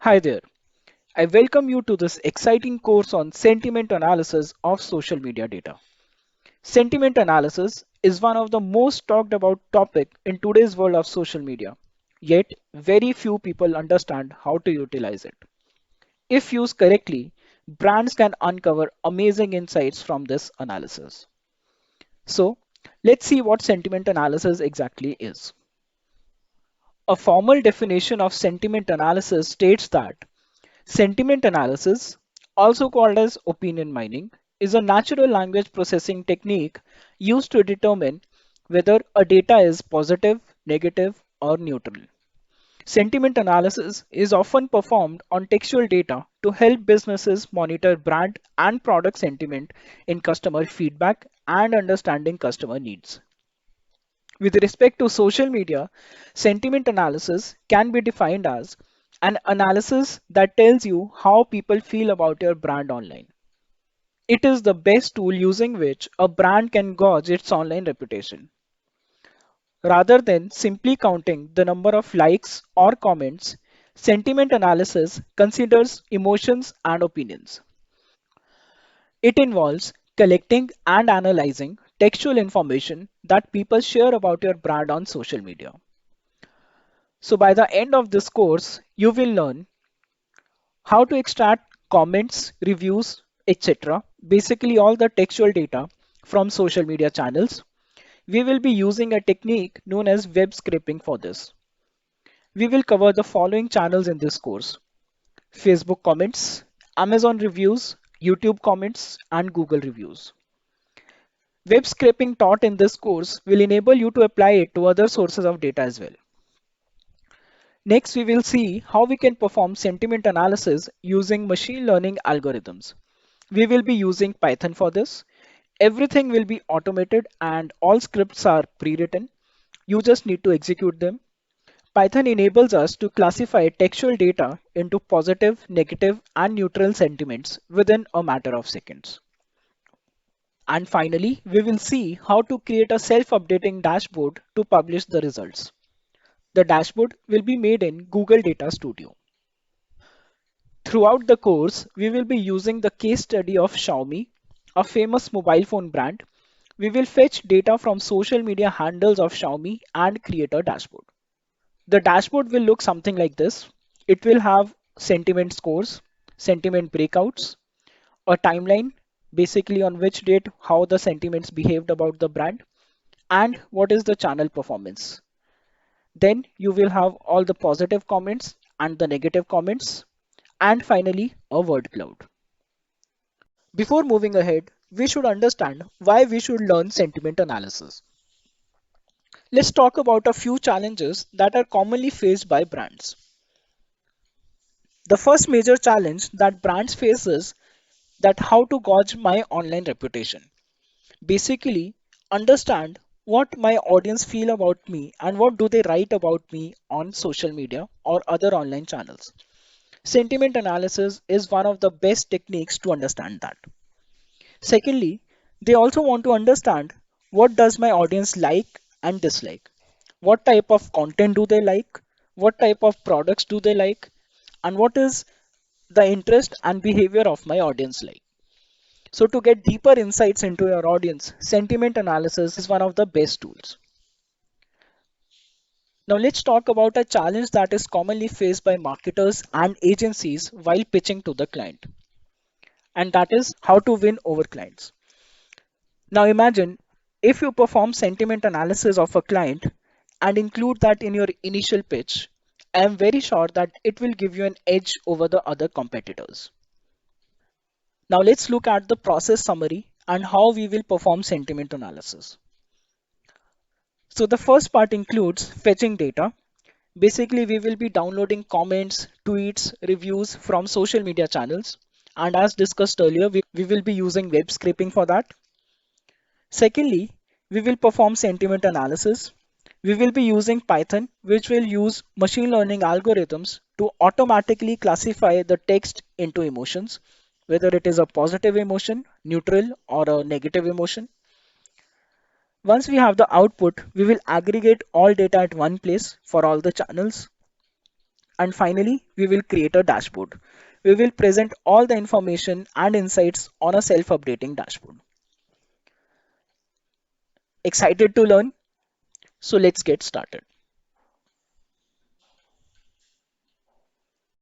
Hi there. I welcome you to this exciting course on sentiment analysis of social media data. Sentiment analysis is one of the most talked about topic in today's world of social media. Yet, very few people understand how to utilize it. If used correctly, brands can uncover amazing insights from this analysis. So, let's see what sentiment analysis exactly is. A formal definition of sentiment analysis states that sentiment analysis, also called as opinion mining, is a natural language processing technique used to determine whether a data is positive, negative, or neutral. Sentiment analysis is often performed on textual data to help businesses monitor brand and product sentiment in customer feedback and understanding customer needs. With respect to social media, sentiment analysis can be defined as an analysis that tells you how people feel about your brand online. It is the best tool using which a brand can gauge its online reputation. Rather than simply counting the number of likes or comments, sentiment analysis considers emotions and opinions. It involves collecting and analyzing textual information that people share about your brand on social media. So by the end of this course, you will learn how to extract comments, reviews, etc. Basically all the textual data from social media channels. We will be using a technique known as web scraping for this. We will cover the following channels in this course: Facebook comments, Amazon reviews, YouTube comments, and Google reviews. Web scraping taught in this course will enable you to apply it to other sources of data as well. Next, we will see how we can perform sentiment analysis using machine learning algorithms. We will be using Python for this. Everything will be automated and all scripts are pre-written. You just need to execute them. Python enables us to classify textual data into positive, negative, and neutral sentiments within a matter of seconds. And finally, we will see how to create a self-updating dashboard to publish the results. The dashboard will be made in Google Data Studio. Throughout the course, we will be using the case study of Xiaomi, a famous mobile phone brand. We will fetch data from social media handles of Xiaomi and create a dashboard. The dashboard will look something like this. It will have sentiment scores, sentiment breakouts, a timeline, basically on which date how the sentiments behaved about the brand, and what is the channel performance. Then you will have all the positive comments and the negative comments, and finally a word cloud. Before moving ahead, we should understand why we should learn sentiment analysis. Let's talk about a few challenges that are commonly faced by brands. The first major challenge that brands face is that how to gauge my online reputation. Basically, understand what my audience feel about me and what do they write about me on social media or other online channels. Sentiment analysis is one of the best techniques to understand that. Secondly, they also want to understand what does my audience like and dislike. What type of content do they like? What type of products do they like? And what is the interest and behavior of my audience like? So to get deeper insights into your audience, sentiment analysis is one of the best tools. Now let's talk about a challenge that is commonly faced by marketers and agencies while pitching to the client, and that is how to win over clients. Now imagine if you perform sentiment analysis of a client and include that in your initial pitch, I am very sure that it will give you an edge over the other competitors. Now let's look at the process summary and how we will perform sentiment analysis. So the first part includes fetching data. Basically, we will be downloading comments, tweets, reviews from social media channels. And as discussed earlier, we will be using web scraping for that. Secondly, we will perform sentiment analysis. We will be using Python, which will use machine learning algorithms to automatically classify the text into emotions, whether it is a positive emotion, neutral, or a negative emotion. Once we have the output, we will aggregate all data at one place for all the channels. And finally, we will create a dashboard. We will present all the information and insights on a self-updating dashboard. Excited to learn? So let's get started.